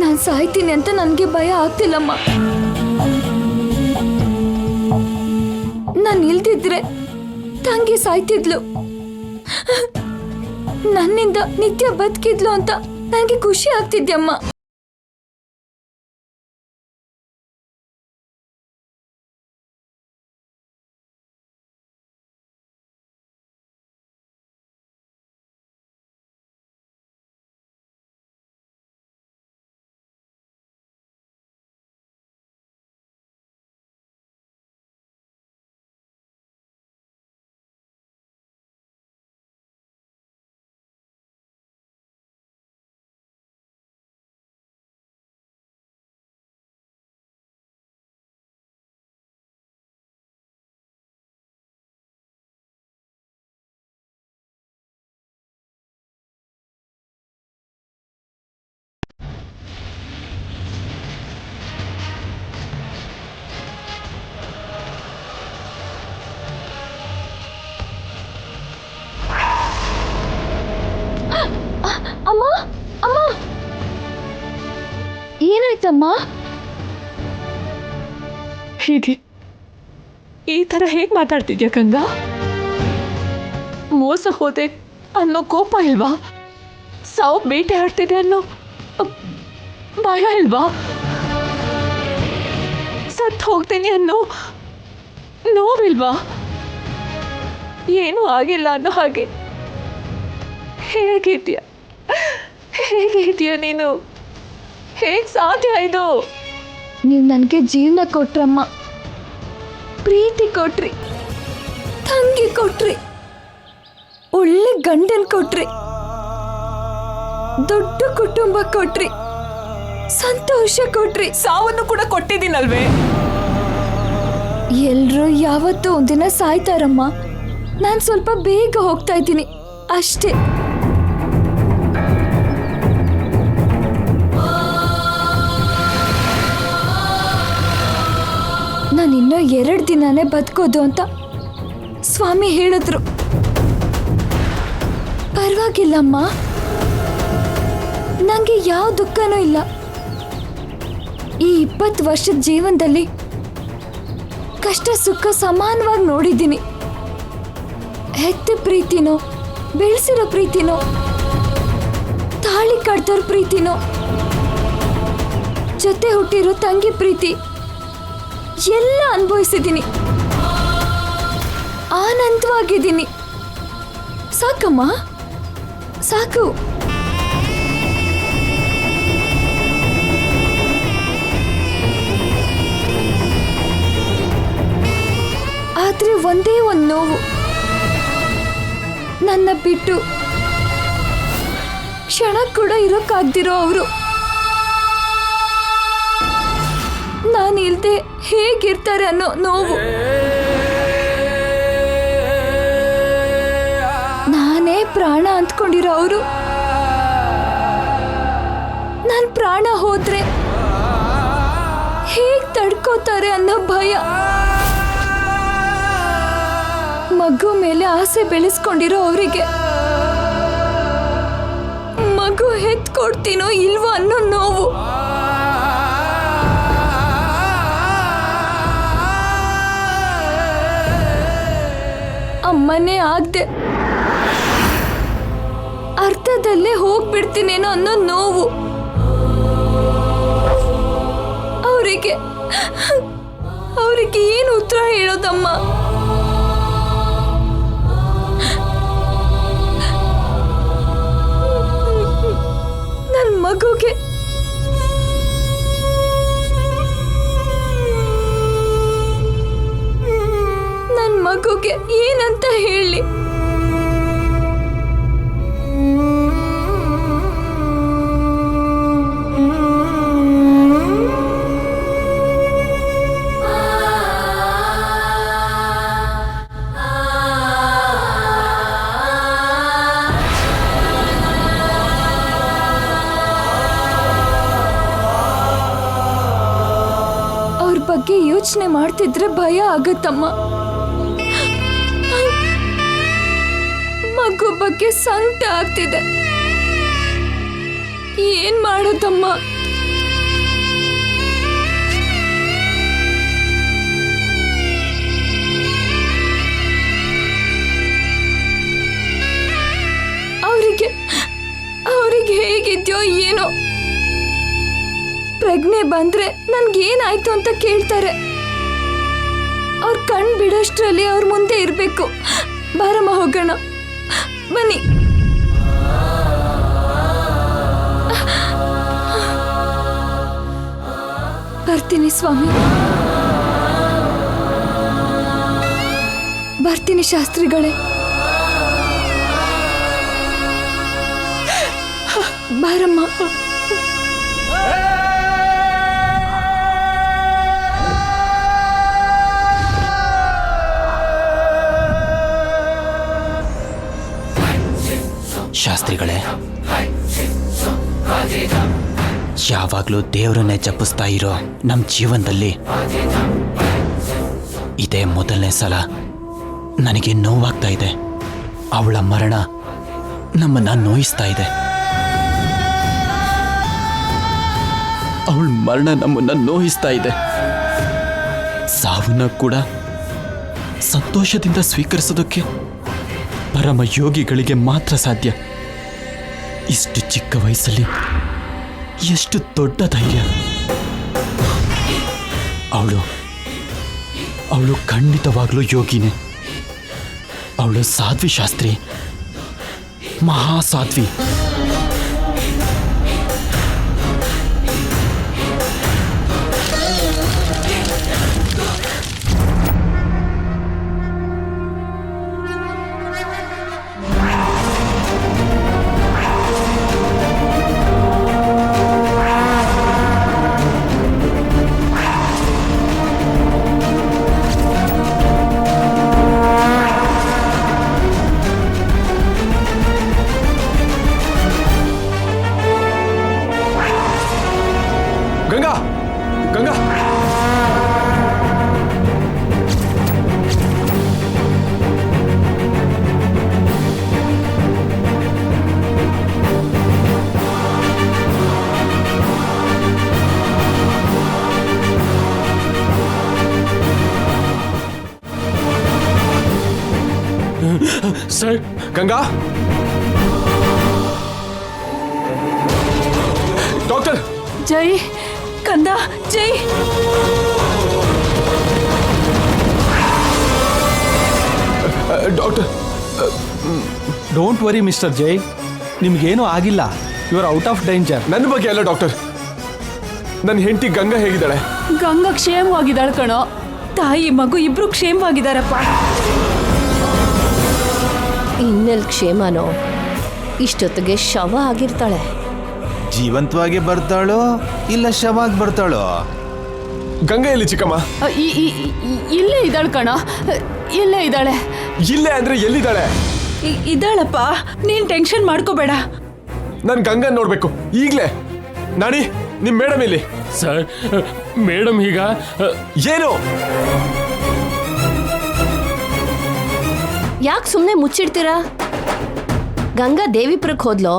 ನಾನು ಸಾಯ್ತೀನಿ ಅಂತ ನನಗೆ ಭಯ ಆಗ್ತಿಲ್ಲಮ್ಮ. ನಾನು ಇಲ್ದಿದ್ರೆ ತಂಗಿ ಸಾಯ್ತಿದ್ಲು, ನನ್ನಿಂದ ನಿತ್ಯ ಬದುಕಿದ್ಲು ಅಂತ ನನಗೆ ಖುಷಿ ಆಗ್ತಿದ್ಯಮ್ಮ. ಅಮ್ಮ ಅಮ್ಮ, ಏನಾಯ್ತಮ್ಮ? ಹೀಗೆ ಈ ಥರ ಹೇಗೆ ಮಾತಾಡ್ತಿದ್ಯಾ ಗಂಗಾ? ಮೋಸ ಹೋದೆ ಅನ್ನೋ ಕೋಪ ಇಲ್ವಾ? ಸಾವು ಬೇಟೆ ಆಡ್ತಿದೆ ಅನ್ನೋ ಭಯ ಇಲ್ವಾ? ಸತ್ತು ಹೋಗ್ತೀನಿ ಅನ್ನೋ ನೋವಿಲ್ವಾ? ಏನೂ ಆಗಿಲ್ಲ ಅನ್ನೋ ಹಾಗೆ ಹೇಗಿದ್ಯಾ ನೀನು? ಹೇಗೆ ಸಾಧ್ಯ ಇದು? ನೀವು ನನಗೆ ಜೀವನ ಕೊಟ್ರಮ್ಮ, ಪ್ರೀತಿ ಕೊಟ್ರಿ, ತಂಗಿ ಕೊಟ್ರಿ, ಒಳ್ಳೆ ಗಂಡನ್ ಕೊಟ್ರಿ, ದೊಡ್ಡ ಕುಟುಂಬ ಕೊಟ್ರಿ, ಸಂತೋಷ ಕೊಟ್ರಿ, ಸಾವನ್ನು ಕೂಡ ಕೊಟ್ಟಿದ್ದೀನಲ್ವೇ? ಎಲ್ರೂ ಯಾವತ್ತೂ ಒಂದಿನ ಸಾಯ್ತಾರಮ್ಮ. ನಾನು ಸ್ವಲ್ಪ ಬೇಗ ಹೋಗ್ತಾ ಇದ್ದೀನಿ ಅಷ್ಟೇ. ನಾನು ಇನ್ನೂ 2 ದಿನನೇ ಬದುಕೋದು ಅಂತ ಸ್ವಾಮಿ ಹೇಳಿದ್ರು. ಪರವಾಗಿಲ್ಲಮ್ಮ, ನನಗೆ ಯಾವ ದುಃಖನೂ ಇಲ್ಲ. ಈ 20 ವರ್ಷದ ಜೀವನದಲ್ಲಿ ಕಷ್ಟ ಸುಖ ಸಮಾನವಾಗಿ ನೋಡಿದ್ದೀನಿ. ಹೆತ್ತ ಪ್ರೀತಿನೋ, ಬೆಳೆಸಿರೋ ಪ್ರೀತಿನೋ, ತಾಳಿ ಕಟ್ದವ್ರ ಪ್ರೀತಿನೋ, ಜೊತೆ ಹುಟ್ಟಿರೋ ತಂಗಿ ಪ್ರೀತಿ ಎಲ್ಲ ಅನುಭವಿಸಿದ್ದೀನಿ. ಆನಂದವಾಗಿದ್ದೀನಿ. ಸಾಕಮ್ಮ, ಸಾಕು. ಆದ್ರೆ ಒಂದೇ ಒಂದು ನೋವು, ನನ್ನ ಬಿಟ್ಟು ಕ್ಷಣ ಕೂಡ ಇರೋಕ್ಕಾಗ್ದಿರೋ ಅವರು. ನಾನಿಲ್ದೆ ಹೇಗಿರ್ತಾರೆ ಅನ್ನೋ ನೋವು. ನಾನೇ ಪ್ರಾಣ ಅಂದ್ಕೊಂಡಿರೋ ಅವರು ನನ್ನ ಪ್ರಾಣ ಹೋದ್ರೆ ಹೇಗ್ ತಡ್ಕೋತಾರೆ ಅನ್ನೋ ಭಯ. ಮಗು ಮೇಲೆ ಆಸೆ ಬೆಳೆಸ್ಕೊಂಡಿರೋ ಅವರಿಗೆ ಮಗು ಹೆತ್ಕೊಡ್ತೀನೋ ಇಲ್ವೋ ಅನ್ನೋ ನೋವು. ಅಮ್ಮನೇ ಆಗದೆ ಅರ್ಥದಲ್ಲೇ ಹೋಗ್ಬಿಡ್ತೀನೇನೋ ಅನ್ನೋ ನೋವು. ಅವರಿಗೆ ಏನು ಉತ್ತರ ಹೇಳೋದಮ್ಮ? ನನ್ನ ಮಗುಗೆ ಏನಂತ ಹೇಳಿ? ಅವ್ರ ಬಗ್ಗೆ ಯೋಚನೆ ಮಾಡ್ತಿದ್ರೆ ಭಯ ಆಗತ್ತಮ್ಮ. ಮಗು ಬಗ್ಗೆ ಸಂಕಟ ಆಗ್ತಿದೆ. ಏನ್ ಮಾಡೋದಮ್ಮ? ಏನೋ ಪ್ರಜ್ಞೆ ಬಂದ್ರೆ ನನ್ಗೇನಾಯ್ತು ಅಂತ ಕೇಳ್ತಾರೆ. ಅವ್ರ ಕಣ್ ಬಿಡೋಷ್ಟ್ರಲ್ಲಿ ಅವ್ರ ಮುಂದೆ ಇರ್ಬೇಕು. ಬಾರಮ್ಮ ಹೋಗೋಣ, ಬನ್ನಿ. ಬರ್ತೀನಿ ಸ್ವಾಮಿ, ಬರ್ತೀನಿ ಶಾಸ್ತ್ರಿಗಳೇ. ಬಾರಮ್ಮ. ಶಾಸ್ತ್ರಿಗಳೇ, ಯಾವಾಗಲೂ ದೇವರನ್ನೇ ಜಪಿಸ್ತಾ ಇರೋ ನಮ್ಮ ಜೀವನದಲ್ಲಿ ಇದೇ ಮೊದಲನೇ ಸಲ ನನಗೆ ನೋವಾಗ್ತಾ ಇದೆ. ಅವಳ ಮರಣ ನಮ್ಮನ್ನ ನೋಯಿಸ್ತಾ ಇದೆ. ಅವಳ ಮರಣ ನಮ್ಮನ್ನ ನೋಯಿಸ್ತಾ ಇದೆ. ಸಾವನ್ನ ಕೂಡ ಸಂತೋಷದಿಂದ ಸ್ವೀಕರಿಸೋದಕ್ಕೆ ಪರಮ ಯೋಗಿಗಳಿಗೆ ಮಾತ್ರ ಸಾಧ್ಯ. ಇಷ್ಟು ಚಿಕ್ಕ ವಯಸ್ಸಲ್ಲಿ ಎಷ್ಟು ದೊಡ್ಡ ಧೈರ್ಯ. ಅವಳು ಖಂಡಿತವಾಗ್ಲೂ ಯೋಗಿನೇ. ಅವಳು ಸಾಧ್ವಿ ಶಾಸ್ತ್ರಿ, ಮಹಾಸಾಧ್ವಿ. Ganga, Ganga, sir, Ganga, doctor. ಜೈ ಕಂದ, Jai. Doctor, don't worry mister Jai, ನಿಮ್ಗೇನೂ ಆಗಿಲ್ಲ. You are out of danger. ನನ್ನ ಬಗ್ಗೆ ಅಲ್ಲ ಡಾಕ್ಟರ್, ನನ್ನ ಹೆಂಡತಿ ಗಂಗಾ ಹೇಗಿದ್ದಾಳೆ? ಗಂಗಾ ಕ್ಷೇಮವಾಗಿದ್ದಾಳೆ ಕಣೋ. ತಾಯಿ ಮಗು ಇಬ್ರು ಕ್ಷೇಮವಾಗಿದ್ದಾರಪ್ಪ. ಇನ್ನೆಲ್ ಕ್ಷೇಮನೋ, ಇಷ್ಟೊತ್ತಿಗೆ ಶವ ಆಗಿರ್ತಾಳೆ. ಜೀವಂತವಾಗಿ ಬರ್ತಾಳೋ ಇಲ್ಲ ಶವಾಗಿ ಬರ್ತಾಳೋ? ಗಂಗಾ ಎಲ್ಲಿ ಚಿಕ್ಕಮ್ಮ? ಇಲ್ಲೇ ಇದ್ದಾಳೆ ಕಣ, ಇಲ್ಲೇ ಇದ್ದಾಳೆ. ಇಲ್ಲೇ ಅಂದ್ರೆ ಎಲ್ಲಿದ್ದಾಳೆ? ಇದ್ದಾಳಪ್ಪ, ನೀನ್ ಟೆನ್ಷನ್ ಮಾಡ್ಕೋಬೇಡ. ನಾನು ಗಂಗಾ ನೋಡ್ಬೇಕು ಈಗ್ಲೇ. ನಾಣಿ, ನಿಮ್ ಮೇಡಮ್ ಇಲ್ಲಿ. ಸರ್, ಮೇಡಮ್ ಈಗ ಏನು? ಯಾಕೆ ಸುಮ್ಮನೆ ಮುಚ್ಚಿಡ್ತೀರಾ? ಗಂಗಾ ದೇವಿಪುರಕ್ಕೆ ಹೋದ್ಲೋ?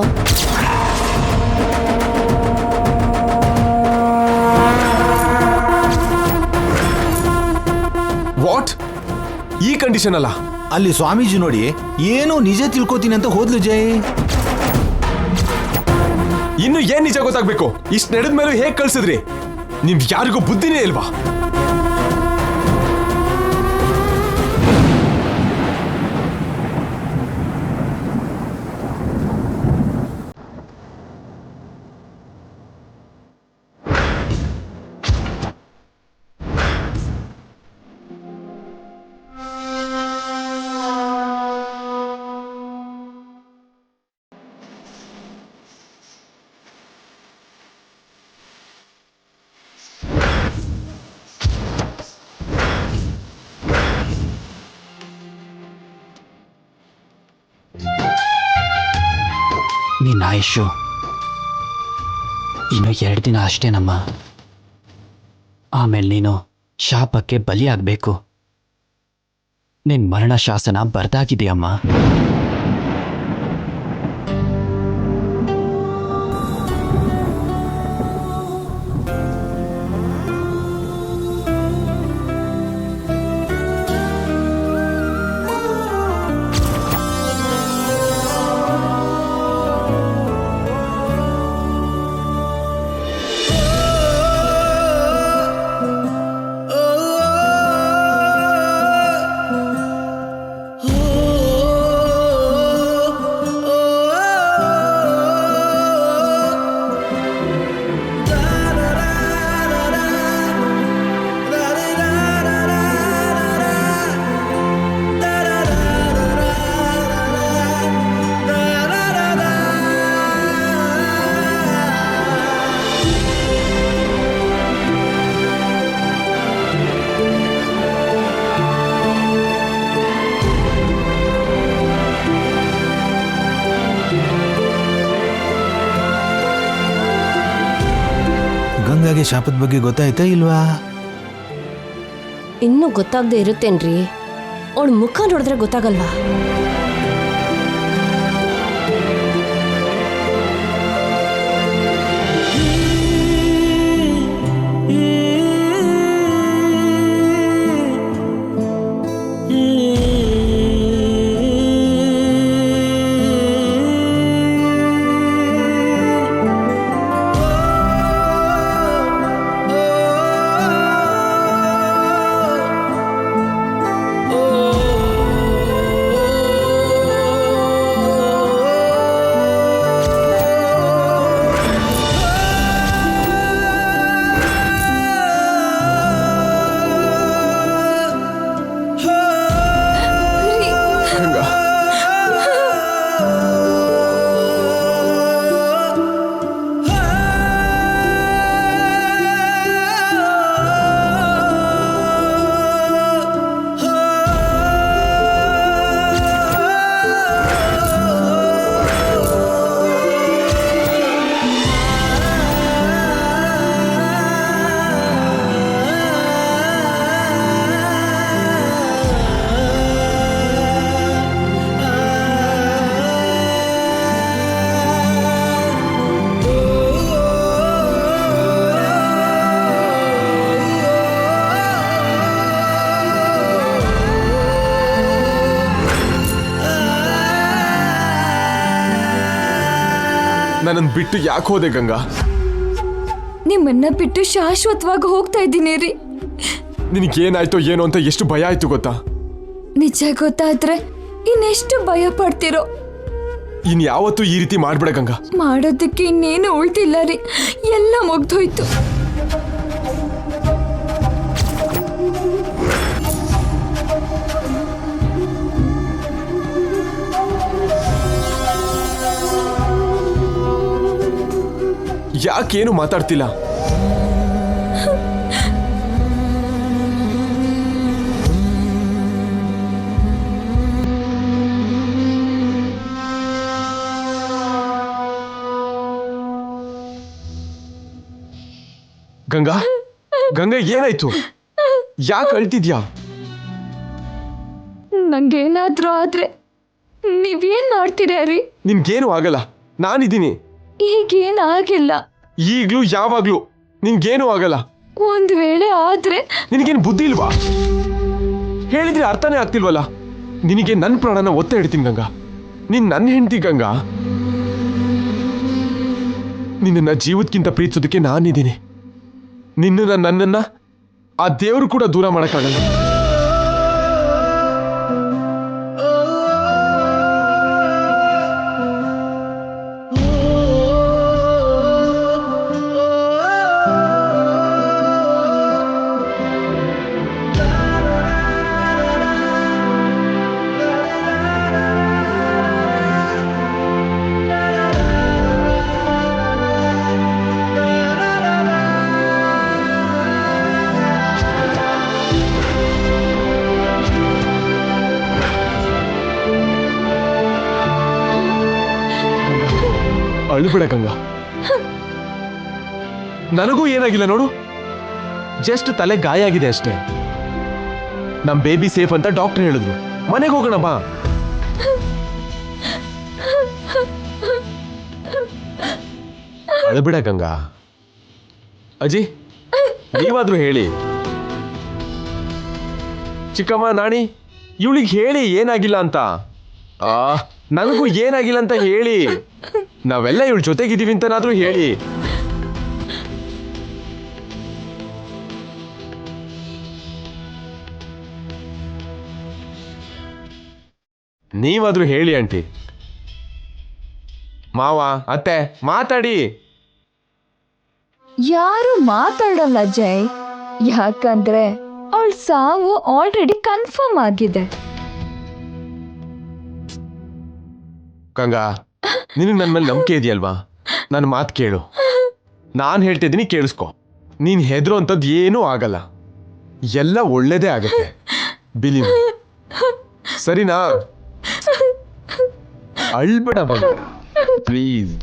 ವಾಟ್? ಈ ಕಂಡೀಷನ್ ಅಲ್ಲ. ಅಲ್ಲಿ ಸ್ವಾಮೀಜಿ ನೋಡಿ ಏನೋ ನಿಜ ತಿಳ್ಕೊತೀನಿ ಅಂತ ಹೋದ್ಲು ಜೈ. ಇನ್ನು ಏನ್ ನಿಜ ಗೊತ್ತಾಗ್ಬೇಕು? ಇಷ್ಟು ನಡೆದ ಮೇಲೂ ಹೇಗ್ ಕಳ್ಸಿದ್ರಿ? ನಿಮ್ಗೆ ಯಾರಿಗೂ ಬುದ್ಧಿನೇ ಇಲ್ವಾ? ನಿನ್ನ ಆಯುಷು ಇನ್ನು 2 ದಿನ ಅಷ್ಟೇನಮ್ಮ. ಆಮೇಲೆ ನೀನು ಶಾಪಕ್ಕೆ ಬಲಿಯಾಗಬೇಕು. ನಿನ್ನ ಮರಣ ಶಾಸನ ಬರ್ದಾಗಿದೆಯಮ್ಮ. ಗಂಗಾಗೆ ಶಾಪದ ಬಗ್ಗೆ ಗೊತ್ತಾಯ್ತಾ ಇಲ್ವಾ? ಇನ್ನೂ ಗೊತ್ತಾಗದೆ ಇರುತ್ತೇನ್ರಿ? ಅವಳ ಮುಖ ನೋಡಿದ್ರೆ ಗೊತ್ತಾಗಲ್ವಾ? ಗಂಗಾ, ನನ್ನನ್ನು ಬಿಟ್ಟು ಯಾಕೆ ಹೋದೆ ಗಂಗಾ? ನಿಮ್ಮನ್ನ ಬಿಟ್ಟು ಶಾಶ್ವತವಾಗಿ ಹೋಗ್ತಾ ಇದ್ದೀನಿ ರೀ. ನಿನಗೇನಾಯ್ತೋ ಏನೋ ಅಂತ ಎಷ್ಟು ಭಯ ಆಯ್ತು ಗೊತ್ತಾ? ನಿಜ ಗೊತ್ತಾದ್ರೆ ಇನ್ನೆಷ್ಟು ಭಯ ಪಡ್ತಿರೋ. ಇನ್ಯಾವತ್ತೂ ಈ ರೀತಿ ಮಾಡ್ಬೇಡ ಗಂಗಾ. ಮಾಡೋದಕ್ಕೆ ಇನ್ನೇನು ಉಳ್ದಿಲ್ಲ ರೀ, ಎಲ್ಲ ಮುಗ್ದೋಯ್ತು. ಯಾಕೇನು ಮಾತಾಡ್ತಿಲ್ಲ? ಗಂಗಾ, ಗಂಗಾ ಏನಾಯ್ತು? ಯಾಕೆ ಅಳ್ತಿದ್ಯಾ? ನಂಗೇನಾದ್ರೂ ಆದ್ರೆ ನೀವೇನ್ ಮಾಡ್ತೀರಾ ರೀ? ನಿನ್ಗೇನು ಆಗಲ್ಲ, ನಾನಿದ್ದೀನಿ. ಈಗೇನಾಗಿಲ್ಲ. ಈಗ್ಲೂ ಯಾವಾಗ್ಲೂ ನಿನ್ಗೇನು ಆಗಲ್ಲ. ಒಂದ್ ವೇಳೆ ಆದ್ರೆ ನಿನಗೇನು ಬುದ್ಧಿ ಇಲ್ವಾ? ಹೇಳಿದ್ರೆ ಅರ್ಥನೇ ಆಗ್ತಿಲ್ವಲ್ಲ. ನಿನಗೆ ನನ್ನ ಪ್ರಾಣನ ಒತ್ತ ಇಡ್ತೀನಿ ಗಂಗಾ. ನೀನ್ ನನ್ನ ಹೆಂಡತಿ ಗಂಗಾ. ನಿನ್ನ ಜೀವಕ್ಕಿಂತ ಪ್ರೀತಿಸೋದಕ್ಕೆ ನಾನಿದ್ದೀನಿ. ನನ್ನನ್ನ ಆ ದೇವರು ಕೂಡ ದೂರ ಮಾಡಕ್ಕಾಗಲ್ಲ. ಅಳ್ಬೇಡ ಗಂಗಾ. ನನಗೂ ಏನಾಗಿಲ್ಲ ನೋಡು, ಜಸ್ಟ್ ತಲೆ ಗಾಯ ಆಗಿದೆ ಅಷ್ಟೇ. ನಮ್ ಬೇಬಿ ಸೇಫ್ ಅಂತ ಡಾಕ್ಟರ್ ಹೇಳಿದ್ರು. ಮನೆಗೆ ಹೋಗೋಣ ಬಾ. ಅಳ್ಬೇಡ ಗಂಗಾ. ಅಜ್ಜಿ, ನೀವಾದ್ರೂ ಹೇಳಿ. ಚಿಕ್ಕಮ್ಮ, ನಾಣಿ, ಇವಳಿಗೆ ಹೇಳಿ ಏನಾಗಿಲ್ಲ ಅಂತ. ನನಗೂ ಏನಾಗಿಲ್ಲ ಅಂತ ಹೇಳಿ. ನಾವೆಲ್ಲ ಇವಳ ಜೊತೆಗಿದ್ದೀವಿ ಅಂತನಾದ್ರೂ ಹೇಳಿ. ನೀವಾದ್ರೂ ಹೇಳಿ ಆಂಟಿ. ಮಾವ, ಅತ್ತೆ, ಮಾತಾಡಿ. ಯಾರು ಮಾತಾಡಲ್ಲ ಜೈ, ಯಾಕಂದ್ರೆ ಅವಳ ಸಾವು ಆಲ್ರೆಡಿ ಕನ್ಫರ್ಮ್ ಆಗಿದೆ. ಗಂಗಾ, ನಿನಗೆ ನನ್ನ ಮೇಲೆ ನಂಬಿಕೆ ಇದೆಯಲ್ವಾ? ನನ್ನ ಮಾತು ಕೇಳು. ನಾನು ಹೇಳ್ತಿದ್ದೀನಿ, ಕೇಳಿಸ್ಕೊ. ನೀನು ಹೆದರೋ ಅಂಥದ್ದು ಏನೂ ಆಗಲ್ಲ. ಎಲ್ಲ ಒಳ್ಳೇದೇ ಆಗುತ್ತೆ. ಬಿಲೀವ್. ಸರಿನಾ? ಅಳ್ಬೇಡ ಪ್ಲೀಸ್.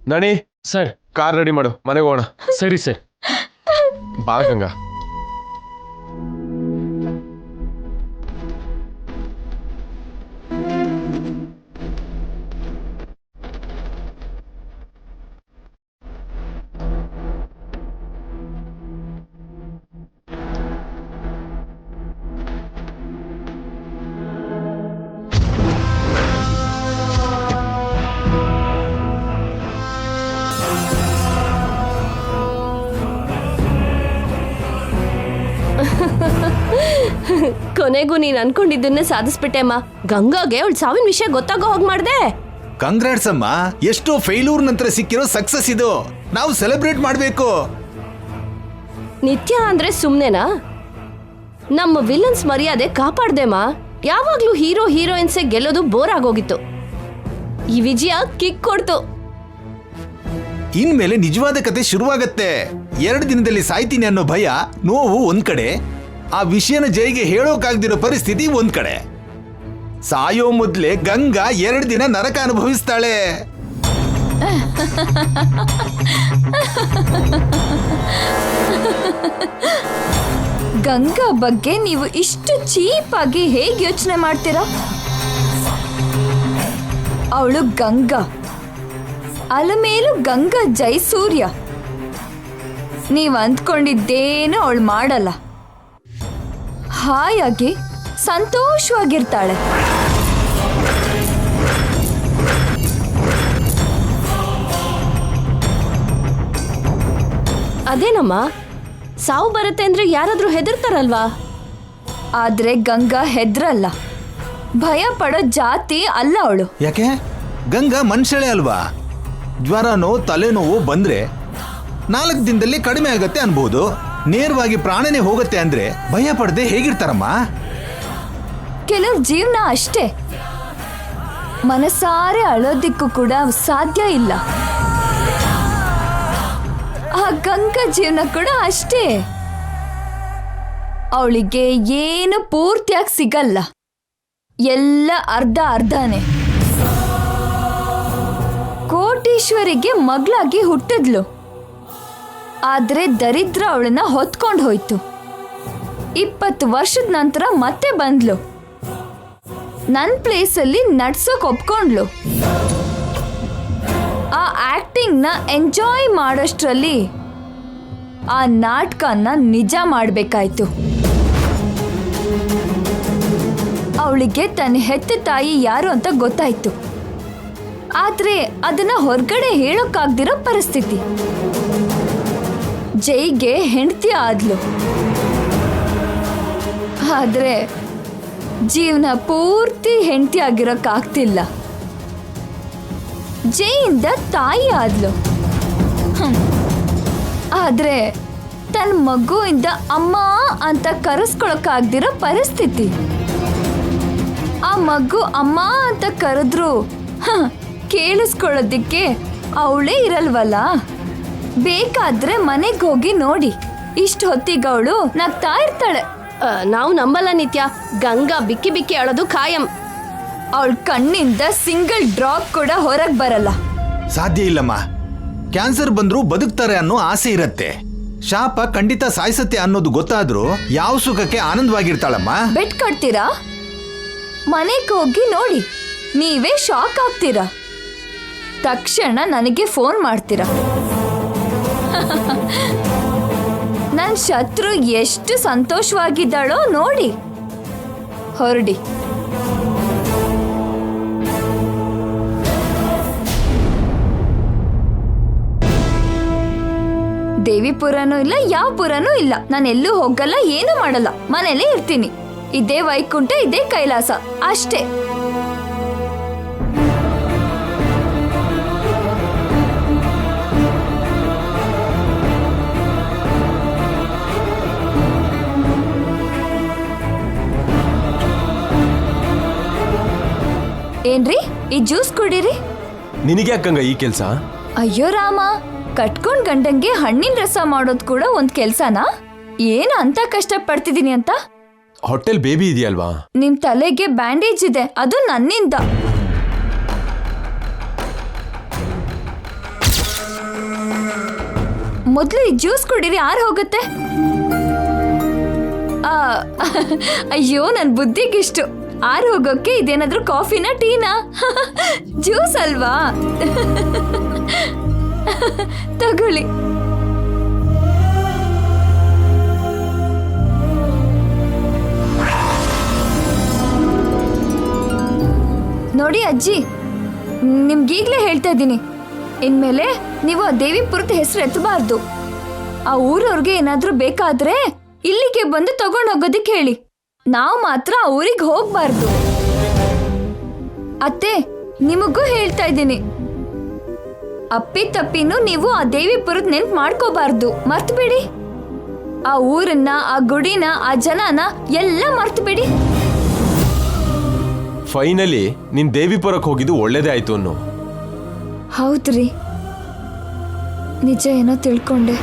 ನಣಿ ಸರ್. ಕಾರ್ ರೆಡಿ ಮಾಡು, ಮನೆಗೆ ಹೋಗೋಣ. ಸರಿ ಸರ್. ಬಾ ಗಂಗಾ. ಕೊನೆಗೂ ನೀನ್ ಅನ್ಕೊಂಡಿದ್ದನ್ನೇ ಸಾಧಿಸ್ಬಿಟ್ಟೆ ಅಮ್ಮ. ಗಂಗಾಗೆ ಅವಳ ಸಾವಿನ ವಿಷಯ ಗೊತ್ತಾಗೋ ಹೋಗ್ ಮಾಡ್ದೆ. ಕಂಗ್ರಾಟ್ಸ್ ಅಮ್ಮ, ಎಷ್ಟೋ ಫೇಲ್ಯೂರ್ ನಂತರ ಸಿಕ್ಕಿರೋ ಸಕ್ಸಸ್ ಇದು. ನಾವು ಸೆಲೆಬ್ರೇಟ್ ಮಾಡಬೇಕು. ನಿತ್ಯ ಅಂದ್ರೆ ಸುಮ್ನೆನಾ? ನಮ್ಮ ವಿಲನ್ಸ್ ಮರ್ಯಾದೆ ಕಾಪಾಡ್ದೆಮ್ಮ. ಯಾವಾಗ್ಲೂ ಹೀರೋ ಹೀರೋಯಿನ್ಸೆ ಗೆಲ್ಲೋದು ಬೋರ್ ಆಗೋಗಿತ್ತು. ಈ ವಿಜಯ ಕಿಕ್ ಕೊಡ್ತು. ಇನ್ಮೇಲೆ ನಿಜವಾದ ಕತೆ ಶುರುವಾಗತ್ತೆ. 2 ದಿನದಲ್ಲಿ ಸಾಯ್ತೀನಿ ಅನ್ನೋ ಭಯ, ನೋವು ಒಂದ್ ಕಡೆ, ಆ ವಿಷಯನ ಜೈಗೆ ಹೇಳೋಕಾಗ್ದಿರೋ ಪರಿಸ್ಥಿತಿ ಒಂದ್ ಕಡೆ. ಸಾಯೋ ಮೊದ್ಲೇ ಗಂಗಾ 2 ದಿನ ನರಕ ಅನುಭವಿಸ್ತಾಳೆ. ಗಂಗಾ ಬಗ್ಗೆ ನೀವು ಇಷ್ಟು ಚೀಪ್ ಆಗಿ ಹೇಗೆ ಯೋಚನೆ ಮಾಡ್ತೀರಾ? ಅವಳು ಗಂಗಾ, ಅಲಮೇಲು ಗಂಗಾ ಜೈಸೂರ್ಯ. ನೀವು ಅಂದ್ಕೊಂಡಿದ್ದೇನು ಅವಳು ಮಾಡಲ್ಲ. ಹಾಯಾಗಿ ಸಂತೋಷವಾಗಿರ್ತಾಳೆ. ಅದೇನಮ್ಮ, ಸಾವು ಬರುತ್ತೆ ಅಂದ್ರೆ ಯಾರಾದ್ರೂ ಹೆದರ್ತಾರಲ್ವಾ? ಆದ್ರೆ ಗಂಗಾ ಹೆದ್ರಲ್ಲ. ಭಯ ಪಡೋ ಜಾತಿ ಅಲ್ಲ ಅವಳು. ಯಾಕೆ? ಗಂಗಾ ಮನುಷ್ಯಳೇ ಅಲ್ವಾ? ಜ್ವರನೋ ತಲೆನೋವು ಬಂದ್ರೆ 4 ದಿನದಲ್ಲಿ ಕಡಿಮೆ ಆಗತ್ತೆ ಅನ್ಬೋದು. ನೇರವಾಗಿ ಪ್ರಾಣನೇ ಹೋಗುತ್ತೆ ಅಂದ್ರೆ ಭಯ ಪಡದೆ ಹೇಗಿರ್ತಾರಮ್ಮ? ಕೆಲವ್ರ ಜೀವನ ಅಷ್ಟೇ. ಮನಸಾರೆ ಅಳೋದಿಕ್ಕೂ ಕೂಡ ಸಾಧ್ಯ ಇಲ್ಲ. ಆ ಗಂಗಾ ಜೀವನ ಕೂಡ ಅಷ್ಟೇ. ಅವಳಿಗೆ ಏನು ಪೂರ್ತಿಯಾಗಿ ಸಿಗಲ್ಲ, ಎಲ್ಲ ಅರ್ಧ ಅರ್ಧನೇ. ಕೋಟೀಶ್ವರಿಗೆ ಮಗಳಾಗಿ ಹುಟ್ಟಿದ್ಲು, ಆದ್ರೆ ದರಿದ್ರ ಅವಳನ್ನ ಹೊತ್ಕೊಂಡು ಹೋಯ್ತು. 20 ವರ್ಷದ ನಂತರ ಮತ್ತೆ ಬಂದ್ಲು. ನನ್ನ ಪ್ಲೇಸಲ್ಲಿ ನಡ್ಸೋಕ್ ಒಪ್ಕೊಂಡ್ಲು. ಆ ಆಕ್ಟಿಂಗ್ನ ಎಂಜಾಯ್ ಮಾಡೋಷ್ಟ್ರಲ್ಲಿ ಆ ನಾಟಕನ ನಿಜ ಮಾಡಬೇಕಾಯ್ತು. ಅವಳಿಗೆ ತನ್ನ ಹೆತ್ತ ತಾಯಿ ಯಾರು ಅಂತ ಗೊತ್ತಾಯ್ತು, ಆದ್ರೆ ಅದನ್ನ ಹೊರಗಡೆ ಹೇಳೋಕ್ಕಾಗ್ದಿರೋ ಪರಿಸ್ಥಿತಿ. ಜೈಗೆ ಹೆಂಡತಿ ಆದ್ಲು, ಆದ್ರೆ ಜೀವನ ಪೂರ್ತಿ ಹೆಂಡತಿ ಆಗಿರೋಕ್ಕಾಗ್ತಿಲ್ಲ. ಜೈಯಿಂದ ತಾಯಿ ಆದ್ಲು, ಆದ್ರೆ ತನ್ನ ಮಗುವಿಂದ ಅಮ್ಮ ಅಂತ ಕರೆಸ್ಕೊಳಕ್ಕಾಗ್ದಿರೋ ಪರಿಸ್ಥಿತಿ. ಆ ಮಗು ಅಮ್ಮ ಅಂತ ಕರೆದ್ರು ಕೇಳಿಸ್ಕೊಳ್ಳೋದಿಕ್ಕೆ ಅವಳೇ ಇರಲ್ವಲ್ಲ. ಬೇಕಾದ್ರೆ ಮನೆಗೆ ಹೋಗಿ ನೋಡಿ, ಇಷ್ಟ ಹೊತ್ತಿಗೆ ಅವಳು ನಗ್ತಾ ಇರ್ತಾಳೆ. ನಾವು ನಂಬಲ್ಲ ನಿತ್ಯ. ಗಂಗಾ ಬಿಕ್ಕಿ ಬಿಕ್ಕಿ ಅಳೋದು ಖಾಯಂ. ಅವಳ ಕಣ್ಣಿಂದ ಸಿಂಗಲ್ ಡ್ರಾಪ್ ಕೂಡ ಹೊರಗೆ ಬರಲ್ಲ. ಸಾಧ್ಯ ಇಲ್ಲಮ್ಮ. ಕ್ಯಾನ್ಸರ್ ಬಂದ್ರೂ ಬದುಕ್ತಾರೆ ಅನ್ನೋ ಆಸೆ ಇರತ್ತೆ. ಶಾಪ ಖಂಡಿತ ಸಾಯಿಸತ್ತೆ ಅನ್ನೋದು ಗೊತ್ತಾದ್ರೂ ಯಾವ ಸುಖಕ್ಕೆ ಆನಂದವಾಗಿರ್ತಾಳಮ್ಮ. ಬೆಟ್ ಕಟ್ತೀರಾ? ಮನೆಗೆ ಹೋಗಿ ನೋಡಿ, ನೀವೇ ಶಾಕ್ ಆಗ್ತೀರಾ. ತಕ್ಷಣ ನನಗೆ ಫೋನ್ ಮಾಡ್ತೀರಾ. ನನ್ನ ಶತ್ರು ಎಷ್ಟು ಸಂತೋಷವಾಗಿದ್ದಾಳೋ ನೋಡಿ. ಹೊರಡಿ. ದೇವಿಪುರನೂ ಇಲ್ಲ, ಯಾವ ಪುರನೂ ಇಲ್ಲ. ನಾನು ಎಲ್ಲೂ ಹೋಗಲ್ಲ, ಏನೂ ಮಾಡಲ್ಲ, ಮನೇಲೇ ಇರ್ತೀನಿ. ಇದೇ ವೈಕುಂಠ, ಇದೇ ಕೈಲಾಸ ಅಷ್ಟೇ. ಏನ್ರಿ, ಈ ಜ್ಯೂಸ್ ಕುಡೀರಿ. ನಿನಗೆ ಯಾಕಂಗ ಈ ಕೆಲ್ಸ? ಅಯ್ಯೋ ರಾಮ, ಕಟ್ಕೊಂಡ್ ಗಂಡಂಗೆ ಹಣ್ಣಿನ ರಸ ಮಾಡೋದ್ ಕೂಡ ಒಂದ್ ಕೆಲ್ಸನಾ? ಏನು ಅಂತ ಕಷ್ಟ ಪಡ್ತಿದೀನಿ ಅಂತ? ಹೊಟ್ಟೆಲ್ ಬೇಬಿ ಇದೆಯಲ್ವಾ? ನಿಮ್ ತಲೆಗೆ ಬ್ಯಾಂಡೇಜ್ ಇದೆ, ಅದು ನನ್ನಿಂದ. ಮೊದಲು ಈ ಜ್ಯೂಸ್ ಕುಡೀರಿ, ಆರು ಹೋಗುತ್ತೆ. ಆ, ಅಯ್ಯೋ ನನ್ನ ಬುದ್ಧಿಗಿಷ್ಟು. ಆರು ಹೋಗೋಕೆ ಇದೇನಾದ್ರೂ ಕಾಫಿನಾ ಟೀನಾ? ಜ್ಯೂಸ್ ಅಲ್ವಾ? ತಗೊಳ್ಳಿ. ನೋಡಿ ಅಜ್ಜಿ, ನಿಮ್ಗೀಗ್ಲೇ ಹೇಳ್ತಾ ಇದ್ದೀನಿ, ಇನ್ಮೇಲೆ ನೀವು ಆ ದೇವಿಪುರದ ಹೆಸರು ಎತ್ತಬಾರ್ದು. ಆ ಊರವ್ರಿಗೆ ಏನಾದ್ರೂ ಬೇಕಾದ್ರೆ ಇಲ್ಲಿಗೆ ಬಂದು ತಗೊಂಡೋಗೋದಕ್ಕೆ ಹೇಳಿ. ನಾವು ಮಾತ್ರ ಆ ಊರಿಗೆ ಹೋಗ್ಬಾರ್ದು. ಅತ್ತೆ, ನಿಮಗೂ ಹೇಳ್ತಾ ಇದ್ದೀನಿ, ಅಪ್ಪಿ ತಪ್ಪಿನೂ ನೀವು ಆ ದೇವಿಪುರದ ನೆನ್ಪು ಮಾಡ್ಕೋಬಾರ್ದು. ಮರ್ತ್ಬಿಡಿ. ಆ ಊರನ್ನ, ಆ ಗುಡಿನ, ಆ ಜನನ ಎಲ್ಲ ಮರ್ತ್ಬಿಡಿ. ಫೈನಲಿ ನೀನ್ ದೇವಿಪುರಕ್ಕೆ ಹೋಗಿದ್ದು ಒಳ್ಳೇದೇ ಆಯ್ತು ಅನ್ನು. ಹೌದ್ರಿ, ನಿಜ ಏನೋ ತಿಳ್ಕೊಂಡೆ.